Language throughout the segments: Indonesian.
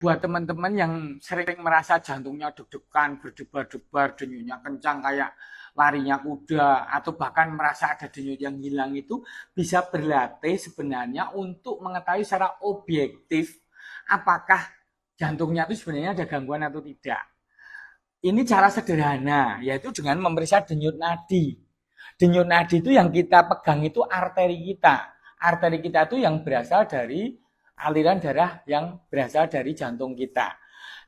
Buat teman-teman yang sering merasa jantungnya deg-degan, berdebar-debar, denyutnya kencang kayak larinya kuda, atau bahkan merasa ada denyut yang hilang itu bisa berlatih sebenarnya untuk mengetahui secara objektif apakah jantungnya itu sebenarnya ada gangguan atau tidak. Ini cara sederhana, yaitu dengan memeriksa denyut nadi. Denyut nadi itu yang kita pegang itu arteri kita. Arteri kita itu yang berasal dari aliran darah yang berasal dari jantung kita.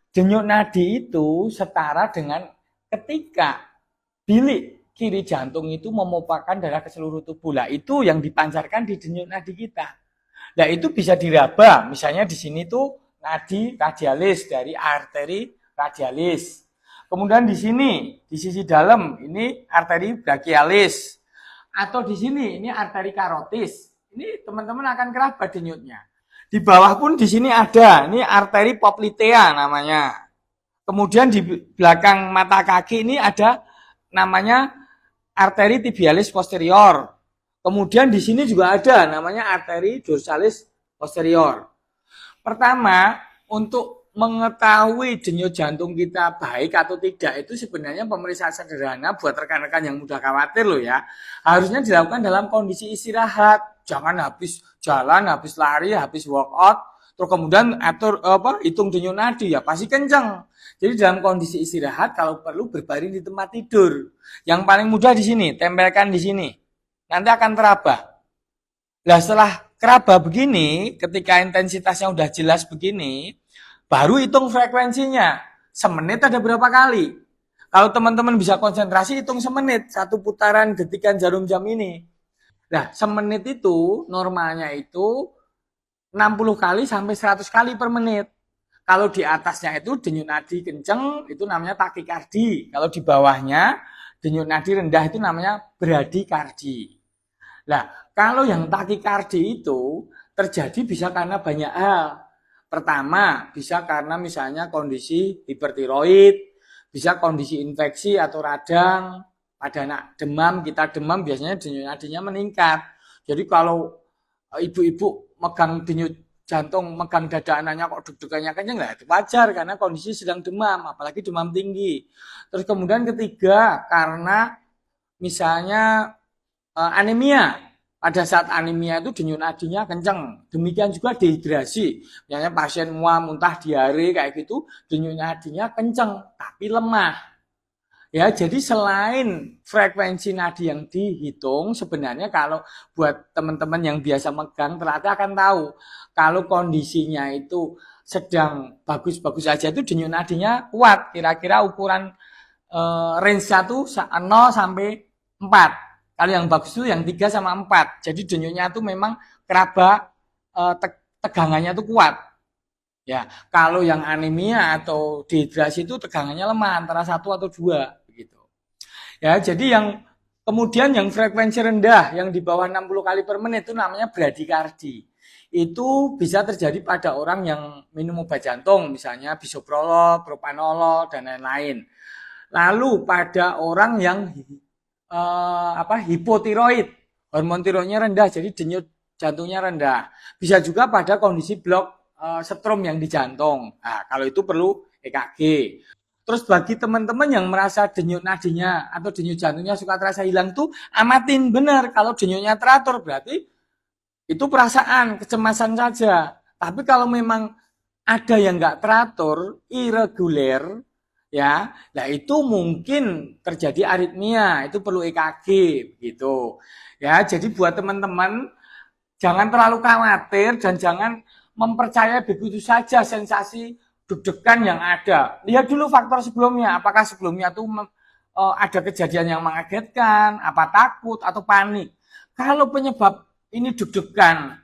Denyut nadi itu setara dengan ketika bilik kiri jantung itu memompahkan darah ke seluruh tubuh. Lah itu yang dipancarkan di denyut nadi kita. Nah itu bisa diraba, misalnya di sini tuh nadi radialis dari arteri radialis. Kemudian di sini, di sisi dalam ini arteri brachialis. Atau di sini ini arteri karotis. Ini teman-teman akan keraba denyutnya. Di bawah pun di sini ada, ini arteri poplitea namanya. Kemudian di belakang mata kaki ini ada namanya arteri tibialis posterior. Kemudian di sini juga ada namanya arteri dorsalis posterior. Pertama, untuk mengetahui denyut jantung kita baik atau tidak itu sebenarnya pemeriksaan sederhana buat rekan-rekan yang mudah khawatir loh ya. Harusnya dilakukan dalam kondisi istirahat. Jangan habis jalan, habis lari, habis workout, terus kemudian hitung denyut nadi ya pasti kenceng. Jadi dalam kondisi istirahat kalau perlu berbaring di tempat tidur. Yang paling mudah di sini, tempelkan di sini. Nanti akan teraba. Nah setelah keraba begini, ketika intensitasnya udah jelas begini, baru hitung frekuensinya. Semenit ada berapa kali? Kalau teman-teman bisa konsentrasi, hitung semenit. Satu putaran detikan jarum jam ini. Nah, semenit itu normalnya itu 60 kali sampai 100 kali per menit. Kalau di atasnya itu denyut nadi kenceng, itu namanya takikardi. Kalau di bawahnya denyut nadi rendah itu namanya bradikardi. Nah, kalau yang takikardi itu terjadi bisa karena banyak hal. Pertama, bisa karena misalnya kondisi hipertiroid, bisa kondisi infeksi atau radang. Pada anak demam, kita demam biasanya denyut nadinya meningkat. Jadi kalau ibu-ibu megang denyut jantung, megang dada anaknya kok deg-degannya kenceng, nah itu wajar karena kondisi sedang demam, apalagi demam tinggi. Terus kemudian ketiga, karena misalnya anemia. Pada saat anemia itu denyut nadinya kenceng. Demikian juga dehidrasi. Misalnya pasien mual, muntah, diare kayak gitu, denyut nadinya kenceng tapi lemah. Ya, jadi selain frekuensi nadi yang dihitung, sebenarnya kalau buat teman-teman yang biasa megang, ternyata akan tahu kalau kondisinya itu sedang bagus-bagus aja itu denyut nadinya kuat. Kira-kira ukuran range 1 0 sampai 4. Kalau yang bagus itu yang 3 sama 4. Jadi denyutnya itu memang keraba tegangannya itu kuat. Ya, kalau yang anemia atau dehidrasi itu tegangannya lemah antara 1 atau 2 begitu. Ya, jadi yang kemudian yang frekuensi rendah yang di bawah 60 kali per menit itu namanya bradikardi. Itu bisa terjadi pada orang yang minum obat jantung, misalnya bisoprolol, propanolol dan lain-lain. Lalu pada orang yang hipotiroid, hormon tiroidnya rendah, jadi denyut jantungnya rendah. Bisa juga pada kondisi blok setrum yang di jantung. Nah, kalau itu perlu EKG. Terus bagi teman-teman yang merasa denyut nadinya atau denyut jantungnya suka terasa hilang tuh amatin benar. Kalau denyutnya teratur berarti itu perasaan, kecemasan saja. Tapi kalau memang ada yang nggak teratur, irreguler, ya, nah itu mungkin terjadi aritmia, itu perlu EKG, gitu. Ya, jadi buat teman-teman jangan terlalu khawatir dan jangan mempercayai begitu saja sensasi deg-degan yang ada. Lihat dulu faktor sebelumnya, apakah sebelumnya tuh ada kejadian yang mengagetkan, apa takut atau panik. Kalau penyebab ini deg-degan,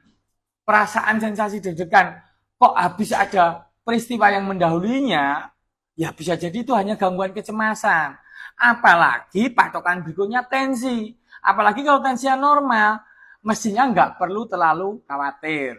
perasaan sensasi deg-degan, kok habis ada peristiwa yang mendahulunya, ya bisa jadi itu hanya gangguan kecemasan. Apalagi patokan berikutnya tensi. Apalagi kalau tensinya normal, mestinya nggak perlu terlalu khawatir.